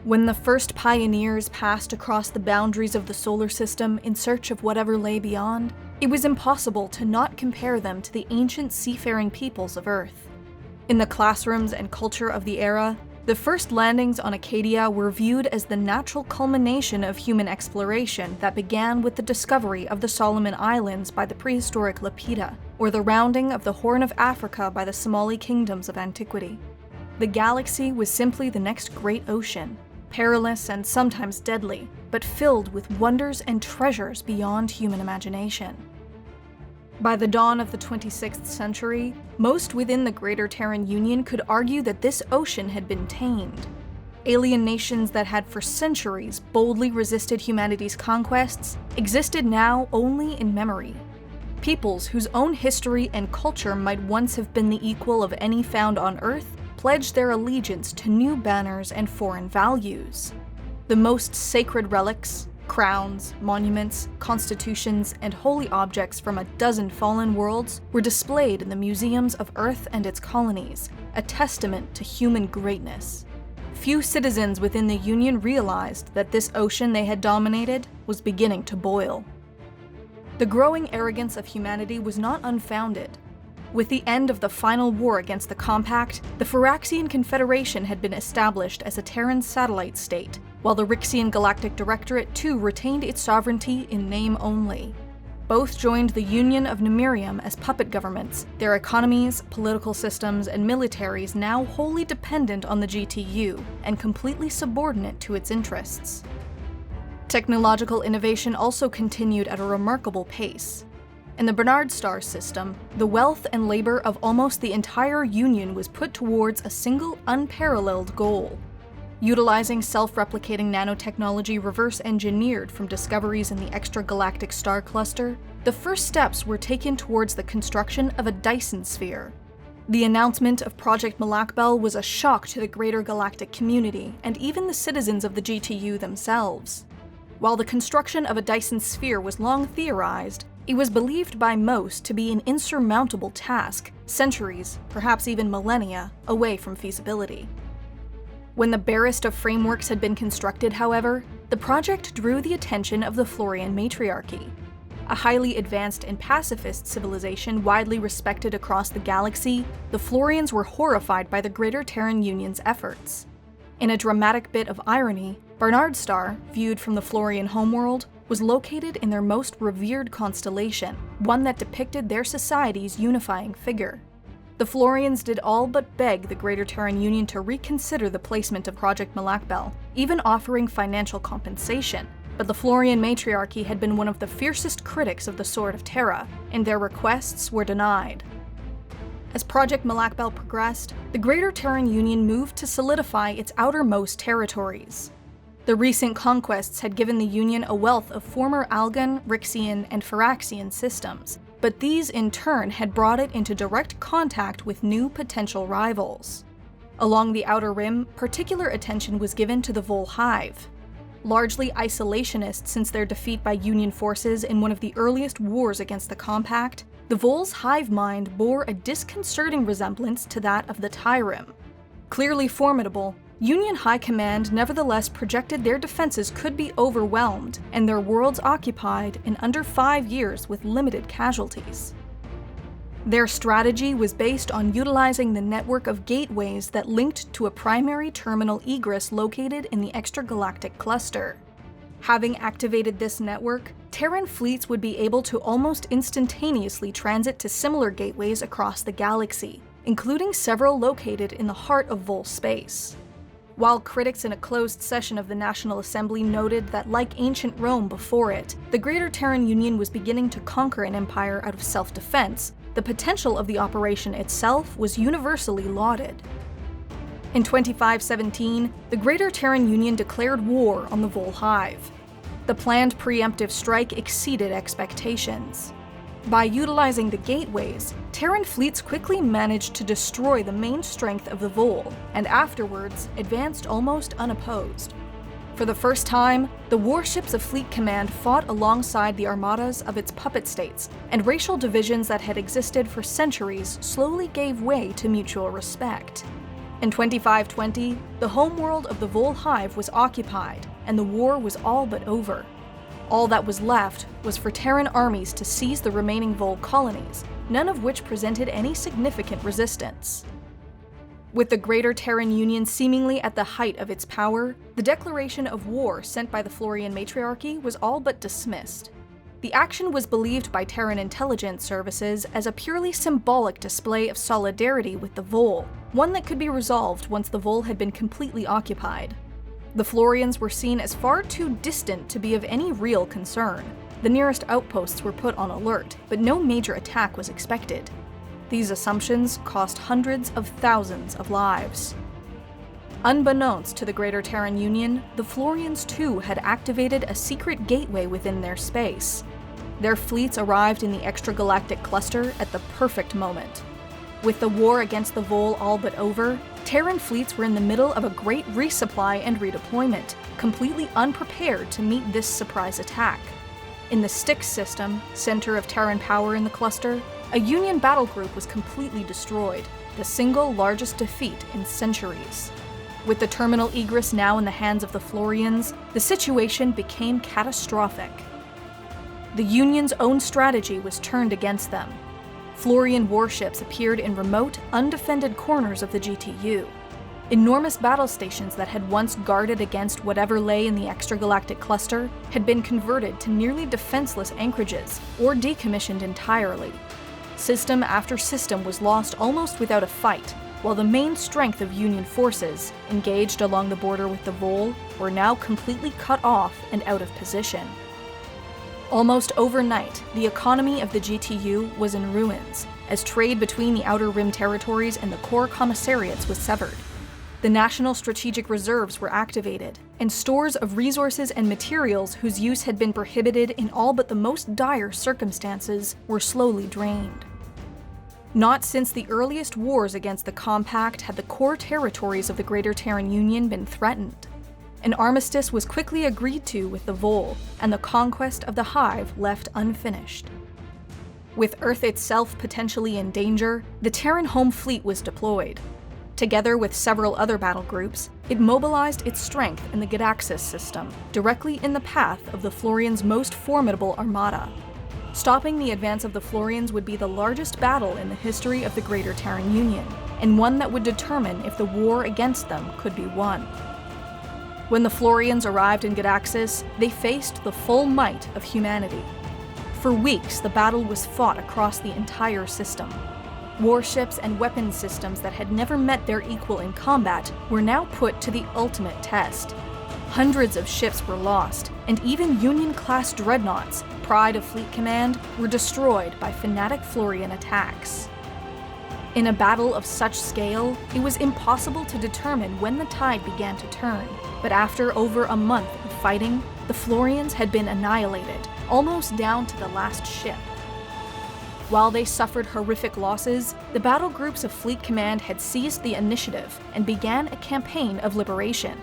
When the first pioneers passed across the boundaries of the solar system in search of whatever lay beyond, it was impossible to not compare them to the ancient seafaring peoples of Earth. In the classrooms and culture of the era, the first landings on Acadia were viewed as the natural culmination of human exploration that began with the discovery of the Solomon Islands by the prehistoric Lapita, or the rounding of the Horn of Africa by the Somali kingdoms of antiquity. The galaxy was simply the next great ocean, perilous and sometimes deadly, but filled with wonders and treasures beyond human imagination. By the dawn of the 26th century, most within the Greater Terran Union could argue that this ocean had been tamed. Alien nations that had for centuries boldly resisted humanity's conquests existed now only in memory. Peoples whose own history and culture might once have been the equal of any found on Earth pledged their allegiance to new banners and foreign values. The most sacred relics, crowns, monuments, constitutions, and holy objects from a dozen fallen worlds were displayed in the museums of Earth and its colonies, a testament to human greatness. Few citizens within the Union realized that this ocean they had dominated was beginning to boil. The growing arrogance of humanity was not unfounded. With the end of the final war against the Compact, the Phyraxian Confederation had been established as a Terran satellite state, while the Rixian Galactic Directorate too retained its sovereignty in name only. Both joined the Union of Nemirium as puppet governments, their economies, political systems, and militaries now wholly dependent on the GTU and completely subordinate to its interests. Technological innovation also continued at a remarkable pace. In the Bernard Star system, the wealth and labor of almost the entire Union was put towards a single unparalleled goal. Utilizing self-replicating nanotechnology reverse-engineered from discoveries in the extragalactic star cluster, the first steps were taken towards the construction of a Dyson sphere. The announcement of Project Malakbel was a shock to the greater galactic community, and even the citizens of the GTU themselves. While the construction of a Dyson sphere was long theorized, it was believed by most to be an insurmountable task, centuries, perhaps even millennia, away from feasibility. When the barest of frameworks had been constructed, however, the project drew the attention of the Florian matriarchy. A highly advanced and pacifist civilization widely respected across the galaxy, the Florians were horrified by the Greater Terran Union's efforts. In a dramatic bit of irony, Bernard Star, viewed from the Florian homeworld, was located in their most revered constellation, one that depicted their society's unifying figure. The Florians did all but beg the Greater Terran Union to reconsider the placement of Project Malakbel, even offering financial compensation, but the Florian matriarchy had been one of the fiercest critics of the Sword of Terra, and their requests were denied. As Project Malakbel progressed, the Greater Terran Union moved to solidify its outermost territories. The recent conquests had given the Union a wealth of former Algan, Rixian, and Phyraxian systems, but these in turn had brought it into direct contact with new potential rivals. Along the Outer Rim, particular attention was given to the Vol Hive. Largely isolationist since their defeat by Union forces in one of the earliest wars against the Compact, the Vol's hive mind bore a disconcerting resemblance to that of the Tyrim. Clearly formidable, Union High Command nevertheless projected their defenses could be overwhelmed and their worlds occupied in under 5 years with limited casualties. Their strategy was based on utilizing the network of gateways that linked to a primary terminal egress located in the extragalactic cluster. Having activated this network, Terran fleets would be able to almost instantaneously transit to similar gateways across the galaxy, including several located in the heart of Vol space. While critics in a closed session of the National Assembly noted that, like ancient Rome before it, the Greater Terran Union was beginning to conquer an empire out of self-defense, the potential of the operation itself was universally lauded. In 2517, the Greater Terran Union declared war on the Vol Hive. The planned preemptive strike exceeded expectations. By utilizing the gateways, Terran fleets quickly managed to destroy the main strength of the Vol, and afterwards advanced almost unopposed. For the first time, the warships of Fleet Command fought alongside the armadas of its puppet states, and racial divisions that had existed for centuries slowly gave way to mutual respect. In 2520, the homeworld of the Vol Hive was occupied, and the war was all but over. All that was left was for Terran armies to seize the remaining Vol colonies, none of which presented any significant resistance. With the Greater Terran Union seemingly at the height of its power, the declaration of war sent by the Florian Matriarchy was all but dismissed. The action was believed by Terran intelligence services as a purely symbolic display of solidarity with the Vol, one that could be resolved once the Vol had been completely occupied. The Florians were seen as far too distant to be of any real concern. The nearest outposts were put on alert, but no major attack was expected. These assumptions cost hundreds of thousands of lives. Unbeknownst to the Greater Terran Union, the Florians too had activated a secret gateway within their space. Their fleets arrived in the extragalactic cluster at the perfect moment. With the war against the Vol all but over, Terran fleets were in the middle of a great resupply and redeployment, completely unprepared to meet this surprise attack. In the Styx system, center of Terran power in the cluster, a Union battle group was completely destroyed, the single largest defeat in centuries. With the terminal egress now in the hands of the Florians, the situation became catastrophic. The Union's own strategy was turned against them. Florian warships appeared in remote, undefended corners of the GTU. Enormous battle stations that had once guarded against whatever lay in the extragalactic cluster had been converted to nearly defenseless anchorages, or decommissioned entirely. System after system was lost almost without a fight, while the main strength of Union forces, engaged along the border with the Vol, were now completely cut off and out of position. Almost overnight, the economy of the GTU was in ruins, as trade between the Outer Rim territories and the core commissariats was severed. The national strategic reserves were activated, and stores of resources and materials whose use had been prohibited in all but the most dire circumstances were slowly drained. Not since the earliest wars against the Compact had the core territories of the Greater Terran Union been threatened. An armistice was quickly agreed to with the Vol, and the conquest of the Hive left unfinished. With Earth itself potentially in danger, the Terran Home Fleet was deployed. Together with several other battle groups, it mobilized its strength in the Gadaxis system, directly in the path of the Florians' most formidable armada. Stopping the advance of the Florians would be the largest battle in the history of the Greater Terran Union, and one that would determine if the war against them could be won. When the Florians arrived in Gadaxis, they faced the full might of humanity. For weeks, the battle was fought across the entire system. Warships and weapons systems that had never met their equal in combat were now put to the ultimate test. Hundreds of ships were lost, and even Union-class dreadnoughts, pride of Fleet Command, were destroyed by fanatic Florian attacks. In a battle of such scale, it was impossible to determine when the tide began to turn, but after over a month of fighting, the Florians had been annihilated, almost down to the last ship. While they suffered horrific losses, the battle groups of Fleet Command had seized the initiative and began a campaign of liberation.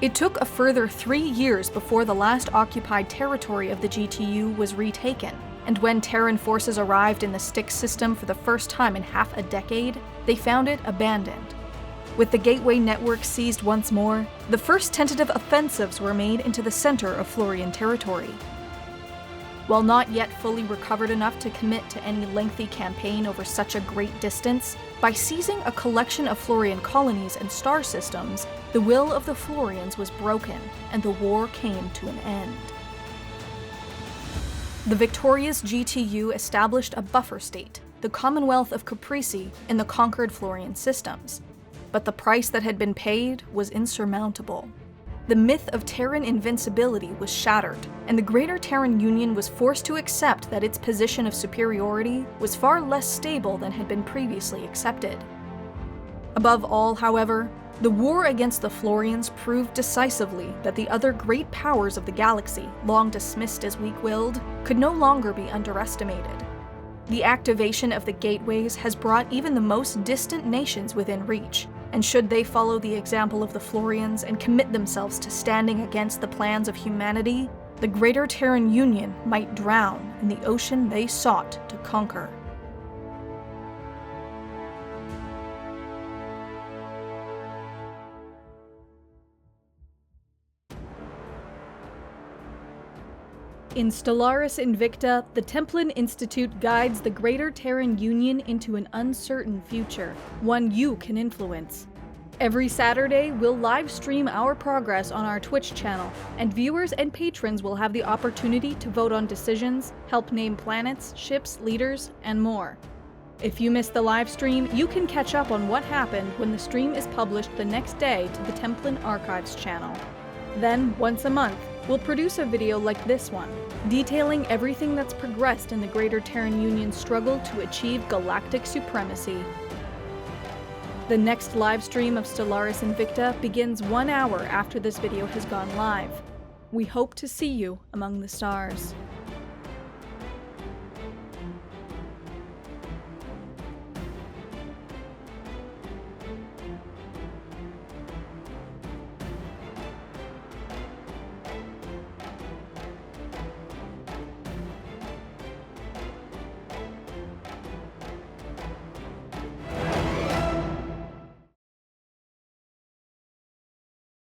It took a further 3 years before the last occupied territory of the GTU was retaken, and when Terran forces arrived in the Styx system for the first time in half a decade, they found it abandoned. With the gateway network seized once more, the first tentative offensives were made into the center of Florian territory. While not yet fully recovered enough to commit to any lengthy campaign over such a great distance, by seizing a collection of Florian colonies and star systems, the will of the Florians was broken, and the war came to an end. The victorious GTU established a buffer state, the Commonwealth of Caprici, in the conquered Florian systems. But the price that had been paid was insurmountable. The myth of Terran invincibility was shattered, and the Greater Terran Union was forced to accept that its position of superiority was far less stable than had been previously accepted. Above all, however, The war against the Florians proved decisively that the other great powers of the galaxy, long dismissed as weak-willed, could no longer be underestimated. The activation of the gateways has brought even the most distant nations within reach, and should they follow the example of the Florians and commit themselves to standing against the plans of humanity, the Greater Terran Union might drown in the ocean they sought to conquer. In Stellaris Invicta, the Templin Institute guides the Greater Terran Union into an uncertain future, one you can influence. Every Saturday, we'll live stream our progress on our Twitch channel, and viewers and patrons will have the opportunity to vote on decisions, help name planets, ships, leaders, and more. If you missed the live stream, you can catch up on what happened when the stream is published the next day to the Templin Archives channel. Then, once a month, we'll produce a video like this one, detailing everything that's progressed in the Greater Terran Union's struggle to achieve galactic supremacy. The next live stream of Stellaris Invicta begins 1 hour after this video has gone live. We hope to see you among the stars.